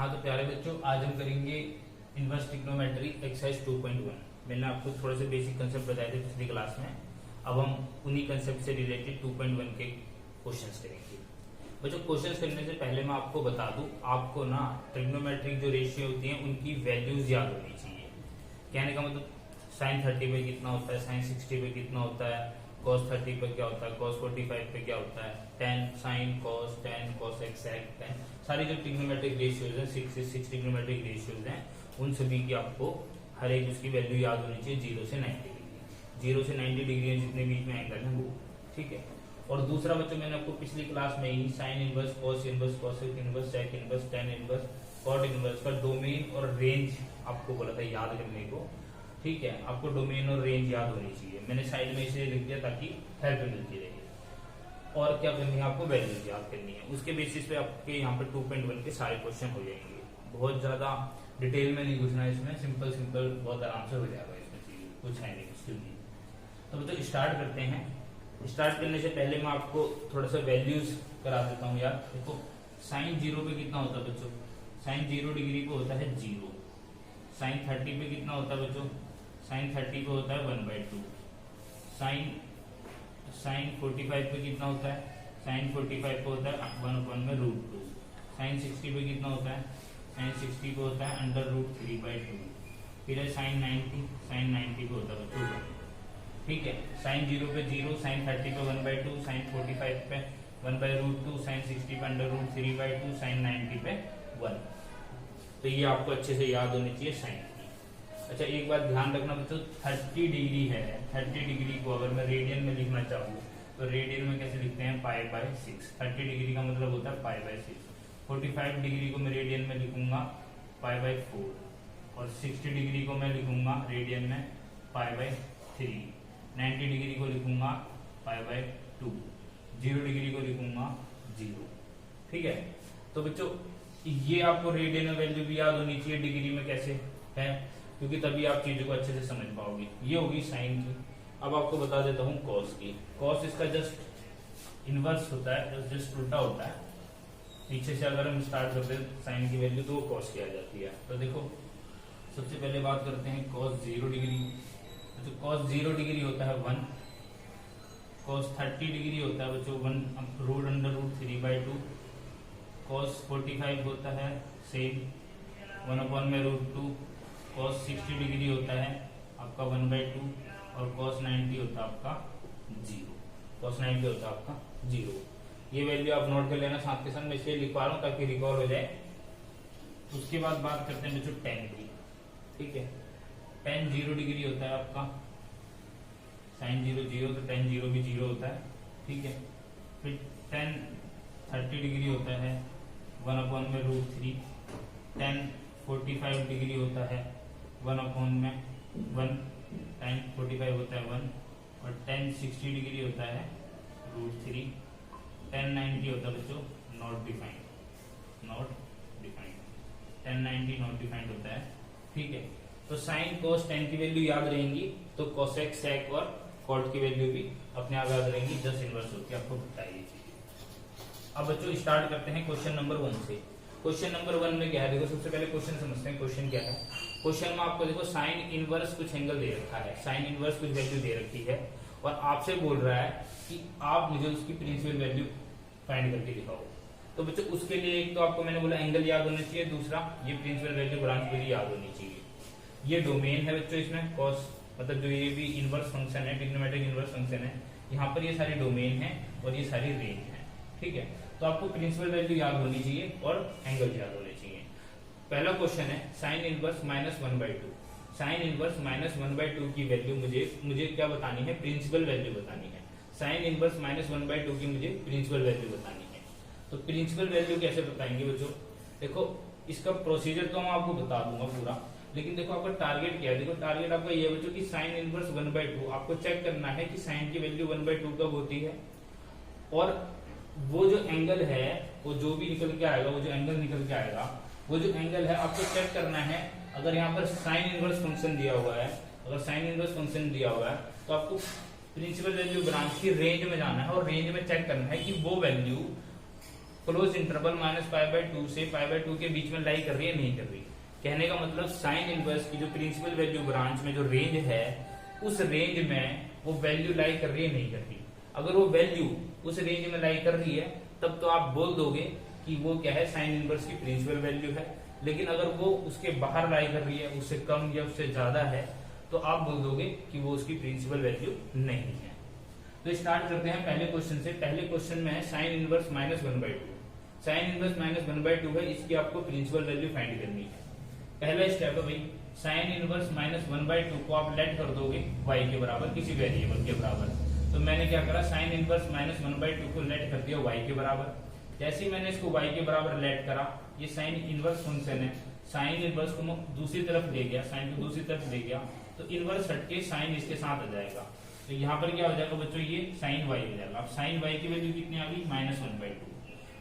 हाँ तो प्यारे बच्चों, आज हम करेंगे इनवर्स ट्रिग्नोमेट्री एक्सरसाइज 2.1। मैंने आपको थोड़े से बेसिक कंसेप्ट बताए थे पिछली क्लास में। अब हम उन्हीं कंसेप्ट से रिलेटेड 2.1 के क्वेश्चंस करेंगे। बच्चों, क्वेश्चंस करने से पहले मैं आपको बता दूं, आपको ना ट्रिग्नोमेट्रिक जो रेशियो होती हैं उनकी वैल्यूज याद होनी चाहिए। कहने का मतलब sin 30 पे कितना होता है, sin 60 पे कितना होता है, cos 30 पे क्या होता है, cos 45 पे क्या होता है, tan sin cos tan cos x sec tan, सारी जो ट्रिग्नोमेट्रिक रेशियोज हैं, 6 ट्रिग्नोमेट्रिक रेशियोज हैं, उन सभी की आपको हर एक उसकी वैल्यू याद होनी चाहिए 0 से 90 डिग्री। 0 से 90 डिग्री जितने बीच में एंगल है वो, ठीक है। और दूसरा बच्चों, मैंने आपको पिछली क्लास में ही sine inverse, cos inverse, cosec inverse, sec inverse, tan inverse, cot inverse का डोमेन और रेंज आपको बोला था याद करने को, ठीक है। आपको डोमेन और रेंज याद होनी चाहिए। मैंने साइड में इसे लिख दिया ताकि हेल्प मिलती रहे। और क्या करनी है, आपको वैल्यूज याद करनी है। उसके बेसिस पे आपके यहाँ पर 2.1 के सारे क्वेश्चन हो जाएंगे। बहुत ज्यादा डिटेल में नहीं घुसना है इसमें, सिंपल सिंपल बहुत आराम से हो जाएगा इसमें, चीजें कुछ है नहीं मुश्किल नहीं। तो स्टार्ट करते हैं। स्टार्ट करने से पहले मैं आपको थोड़ा सा वैल्यूज करा देता हूँ यार। देखो, साइन 0 पे कितना होता है बच्चों, साइन 0 डिग्री पे होता है 0। साइन 30 पे कितना होता है बच्चों, साइन 30 पे होता है 1/2। साइन 45 पे कितना होता है, साइन 45 पे होता है 1/√2। साइन 60 पे कितना होता है, साइन 60 पे होता है √3/2। फिर है साइन 90, साइन 90 पे होता है बच्चों 1, ठीक है। साइन 0 पे 0, साइन 30 पे 1/2, साइन 45 पे 1/√2, साइन 60 पे √3/2, साइन 90 पे 1। तो ये आपको अच्छे से याद होनी चाहिए साइन की। अच्छा, एक बात ध्यान रखना बच्चों, 30 डिग्री है, 30 डिग्री को अगर मैं रेडियन में लिखना चाहूँ तो रेडियन में कैसे लिखते हैं, π/6। 30 डिग्री का मतलब होता है π/6। 45 डिग्री को मैं रेडियन में लिखूंगा π/4, और 60 डिग्री को मैं लिखूंगा रेडियन में π/3। 90 डिग्री को लिखूंगा π/2। 0 डिग्री को लिखूंगा 0, ठीक है। तो बच्चों, ये आपको रेडियन में वैल्यू भी याद होनी चाहिए डिग्री में कैसे है, क्योंकि तभी आप चीजों को अच्छे से समझ पाओगे। ये होगी साइन की। अब आपको बता देता हूँ कॉस की। कॉस इसका जस्ट इनवर्स होता है, जस्ट उल्टा होता है। पीछे से अगर हम स्टार्ट करते हैं साइन की वैल्यू तो वो कॉस की आ जाती है। तो देखो, सबसे पहले बात करते हैं कॉस 0 डिग्री। तो कॉस 0 डिग्री होता है 1। कॉस 30 डिग्री होता है बच्चों 1√3/2। cos 45 होता है सेम 1/√2। cos 60 डिग्री होता है आपका 1/2, और cos 90 होता है आपका 0। cos 90 होता है आपका 0। ये वैल्यू आप नोट कर लेना साथ के साथ, मैं इसलिए लिख पा रहा हूँ ताकि रिकॉल हो जाए। उसके बाद बात करते हैं बच्चों tan की, ठीक है। tan 0 डिग्री होता है आपका, sin 0 0 तो tan 0 भी 0 होता है, ठीक है। फिर tan 30 डिग्री होता है 1/√3। tan 45 डिग्री होता है 1/1। tan 45 होता है 1, और tan 60 डिग्री होता है √3। tan 90 होता है बच्चों not defined. tan 90 not defined होता है, ठीक है। तो साइन cos tan की वैल्यू याद रहेंगी, तो cosec sec और cot की वैल्यू भी अपने आप याद रहेंगी, जस्ट इनवर्स होकर आपको बताइए। अब बच्चों स्टार्ट करते हैं क्वेश्चन नंबर 1 से। क्वेश्चन नंबर 1 में क्या है, देखो सबसे पहले क्वेश्चन समझते हैं। क्वेश्चन क्या है, क्वेश्चन में आपको देखो साइन इनवर्स कुछ एंगल दे रखा है, साइन इनवर्स कुछ वैल्यू दे रखी है, और आपसे बोल रहा है कि आप मुझे उसकी प्रिंसिपल वैल्यू फाइंड करके दिखाओ। तो बच्चों उसके लिए एक तो आपको मैंने बोला एंगल याद होना चाहिए, दूसरा ये प्रिंसिपल वैल्यू ब्रांच वैल्यू याद होनी चाहिए। ये डोमेन है बच्चों, इसमें कॉस मतलब जो ये भी इनवर्स फंक्शन है, ट्रिग्नोमेट्रिक इनवर्स फंक्शन है, यहाँ पर ये सारी डोमेन है और ये सारी रेंज है, ठीक है। तो आपको प्रिंसिपल वैल्यू याद होनी चाहिए और एंगल याद होने चाहिए। पहला क्वेश्चन है साइन इनवर्स -1/2। साइन इनवर्स -1/2 की वैल्यू मुझे क्या बतानी है, प्रिंसिपल वैल्यू बतानी है। साइन इनवर्स -1/2 की मुझे प्रिंसिपल वैल्यू बतानी है। तो प्रिंसिपल वैल्यू कैसे बताएंगे बच्चों, देखो इसका प्रोसीजर तो मैं आपको बता दूंगा पूरा, लेकिन देखो आपका टारगेट क्या है। देखो टारगेट आपका ये बच्चों की साइन इनवर्स 1/2 आपको चेक करना है कि साइन की वैल्यू 1/2 कब होती है, और वो जो एंगल है वो जो भी निकल के आएगा, वो जो एंगल निकल के आएगा, वो जो एंगल है आपको चेक करना है। अगर यहाँ पर साइन इनवर्स फंक्शन दिया हुआ है, अगर साइन इनवर्स फंक्शन दिया हुआ है तो आपको प्रिंसिपल वैल्यू ब्रांच की रेंज में जाना है, और रेंज में चेक करना है कि वो वैल्यू क्लोज इंटरवल -π/2 से π/2 के बीच में लाई कर रही है नहीं कर रही। कहने का मतलब साइन इनवर्स की जो प्रिंसिपल वैल्यू ब्रांच में जो रेंज है उस रेंज में वो वैल्यू लाई कर रही है नहीं कर रही। अगर वो वैल्यू उस रेंज में लाई कर रही है तब तो आप बोल दोगे कि वो क्या है, साइन इनवर्स की प्रिंसिपल वैल्यू है। लेकिन अगर वो उसके बाहर लाई कर रही है, उससे कम या उससे ज्यादा है, तो आप बोल दोगे कि वो उसकी प्रिंसिपल वैल्यू नहीं है। तो स्टार्ट करते हैं पहले क्वेश्चन से। पहले क्वेश्चन में है साइन इनवर्स -1/2। साइन इनवर्स -1/2 है, इसकी आपको प्रिंसिपल वैल्यू फाइंड करनी है। पहला स्टेप है भाई, साइन इनवर्स -1/2 को आप लेट कर दोगे y के बराबर, किसी वेरिएबल के बराबर। तो मैंने क्या करा, साइन इनवर्स -1/2 को लेट कर दिया y के बराबर। जैसे ही मैंने इसको y के बराबर लेट करा, ये साइन इनवर्स फंक्शन है, साइन इनवर्स को मैं दूसरी तरफ ले गया, साइन को दूसरी तरफ ले गया तो इनवर्स हटके साइन इसके साथ आ जाएगा। तो यहाँ पर क्या हो जाएगा बच्चों, ये साइन y हो जाएगा। अब साइन y की वैल्यू कितनी आ गई, -1/2।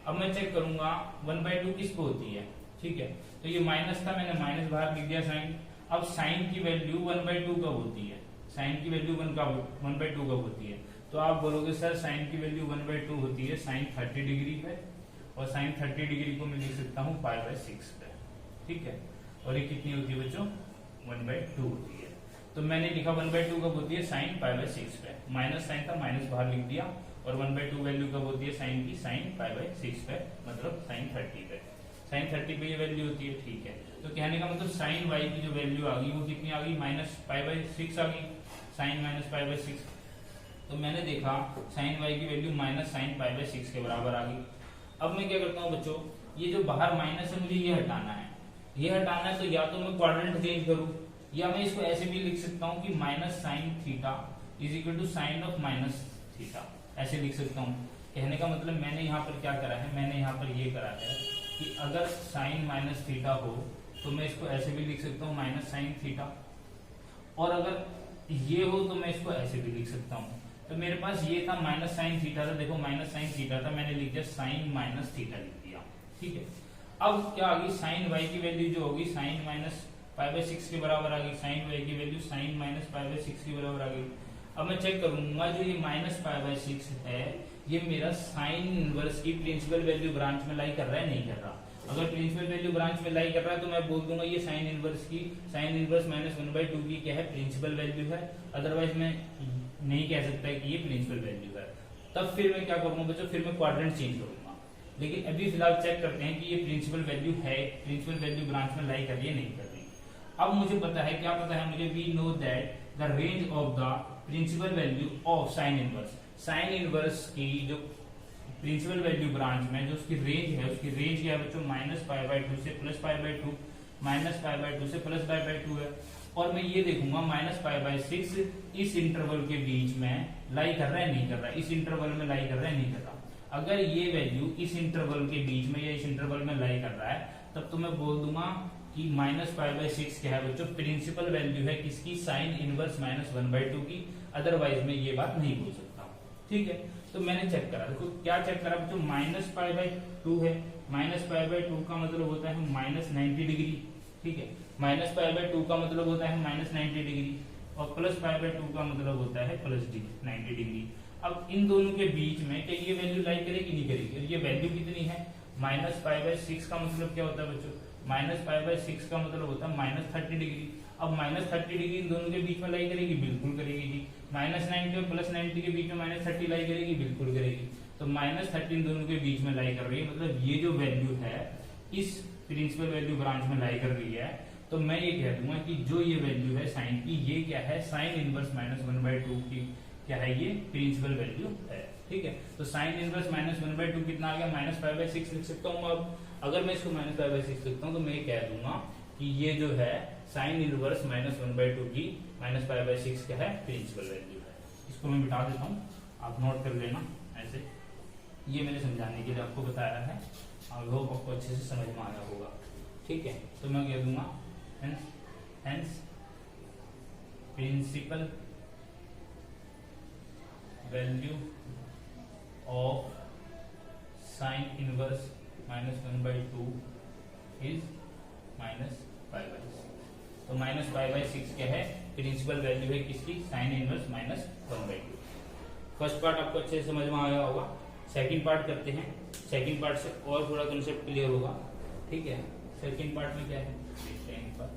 अब मैं चेक करूंगा 1/2 किसको होती है, ठीक है। तो ये माइनस था, मैंने माइनस बाहर लिख दिया साइन। अब साइन की वैल्यू 1/2 कब होती है, साइन की वैल्यू 1/2 कब होती है। तो आप बोलोगे सर साइन की वैल्यू 1/2 होती है साइन 30 डिग्री पे, और साइन 30 डिग्री को मैं लिख सकता हूँ π/6 पे, ठीक है। और ये कितनी होती है बच्चों, 1/2 होती है। तो मैंने लिखा 1/2 कब होती है, साइन π/6 पे। माइनस साइन था, माइनस बाहर लिख दिया। और 1/2 वैल्यू कब होती है साइन की, साइन π/6 पे, मतलब साइन 30 पे। साइन 30 पे ये वैल्यू होती है, ठीक है। तो कहने का मतलब साइन y की जो वैल्यू आ गई वो कितनी आ गई, -π/6 आ गई, साइन -π/6। तो मैंने देखा साइन y की वैल्यू -sin π/6 के बराबर आ गई। अब मैं क्या करता हूँ बच्चों, ये जो बाहर माइनस है मुझे ये हटाना है, ये हटाना है। तो या तो मैं क्वाड्रेंट चेंज करूँ, या मैं इसको ऐसे भी लिख सकता हूँ कि -sin theta is equal to sine of -theta, ऐसे लिख सकता हूँ। कहने का मतलब मैंने यहाँ पर क्या करा है, मैंने यहाँ पर ये करा है कि अगर साइन -थीटा हो तो मैं इसको ऐसे भी लिख सकता हूँ -sin थीटा, और अगर ये हो तो मैं इसको ऐसे भी लिख सकता हूँ। तो मेरे पास ये था -sin थीटा था, देखो -sin थीटा था, मैंने लिख दिया साइन -थीटा लिख दिया, ठीक है। अब क्या आ गई, साइन y की वैल्यू जो होगी साइन -π/6 के बराबर आ गई, साइन y की वैल्यू साइन -π/6 के बराबर आ गई। अब मैं चेक करूंगा जो ये -π/6 है ये मेरा साइन इनवर्स की प्रिंसिपल वैल्यू ब्रांच में लाई कर रहा है नहीं कर रहा। अगर प्रिंसिपल वैल्यू ब्रांच में लाई कर रहा है तो मैं बोल दूंगा ये साइन इनवर्स -1/2 की क्या है, प्रिंसिपल वैल्यू है। अदरवाइज मैं नहीं कह सकता कि ये प्रिंसिपल वैल्यू है। तब फिर मैं क्या करूंगा बच्चों, फिर मैं क्वाड्रेंट चेंज करूंगा। लेकिन अभी फिलहाल चेक करते हैं कि ये प्रिंसिपल वैल्यू है, प्रिंसिपल वैल्यू ब्रांच में लाई कर रही है नहीं कर रही। अब मुझे पता है, क्या पता है मुझे, we know that the range of the principal value of sine inverse. Sine inverse की जो प्रिंसिपल वैल्यू ब्रांच में जो उसकी रेंज है, उसकी रेंज क्या है बच्चों, -π/2 से +π/2, -π/2 से +π/2 है। और मैं ये देखूंगा -π/6 इस इंटरवल के बीच में लाई कर रहा है नहीं कर रहा, इस इंटरवल में लाई कर रहा है नहीं कर रहा। अगर ये वैल्यू इस इंटरवल के बीच में या इस इंटरवल में लाई कर रहा है तब तो मैं बोल दूंगा कि -π/6 क्या है बच्चों, प्रिंसिपल वैल्यू है किसकी, साइन इनवर्स -1/2 की। अदरवाइज मैं ये बात नहीं बोल सकता, ठीक है। तो मैंने चेक करा, देखो क्या चेक करा बच्चों, -π/2 है, -π/2 का मतलब होता है -90 डिग्री, ठीक है। -π/2 का मतलब होता है -90 डिग्री, और +π/2 का मतलब होता है +90 डिग्री। अब इन दोनों के बीच में क्या ये वैल्यू लाई करेगी नहीं करेगी, और ये वैल्यू कितनी है, -π/6 का मतलब क्या होता है बच्चों, -π/6 का मतलब होता है -30 डिग्री। अब -30 डिग्री इन दोनों के बीच में लाई करेगी, बिल्कुल करेगी जी। -90 और +90 के बीच में -30 लाई करेगी, बिल्कुल करेगी। तो -30 इन दोनों के बीच में लाई कर रही है, मतलब ये जो वैल्यू है इस प्रिंसिपल वैल्यू ब्रांच में लाई कर रही है। तो मैं ये कह दूंगा कि जो ये वैल्यू है साइन की, ये क्या है, साइन इनवर्स -1/2 की क्या है, ये प्रिंसिपल वैल्यू है, ठीक है। तो साइन इनवर्स -1/2 कितना आ गया, -π/6 लिख सकता हूँ। अब अगर मैं इसको -π/6 लिखता हूँ तो मैं कह दूंगा कि ये जो है साइन इनवर्स -1/2 की -π/6 क्या है, प्रिंसिपल वैल्यू है। इसको मैं मिटा देता हूँ, आप नोट कर लेना ऐसे। ये मैंने समझाने के लिए आपको बताया है, आई होप आपको अच्छे से समझ में आया होगा, ठीक है। तो मैं कह दूंगा hence principal value of sine inverse -1/2 is -π/6। तो -π/6 क्या है, प्रिंसिपल वैल्यू है किसकी, साइन इनवर्स -1/2। फर्स्ट पार्ट आपको अच्छे से समझ में आया होगा। सेकंड पार्ट करते हैं। सेकंड पार्ट से और थोड़ा कंसेप्ट क्लियर होगा, ठीक है। सेकंड पार्ट में क्या है, tan पर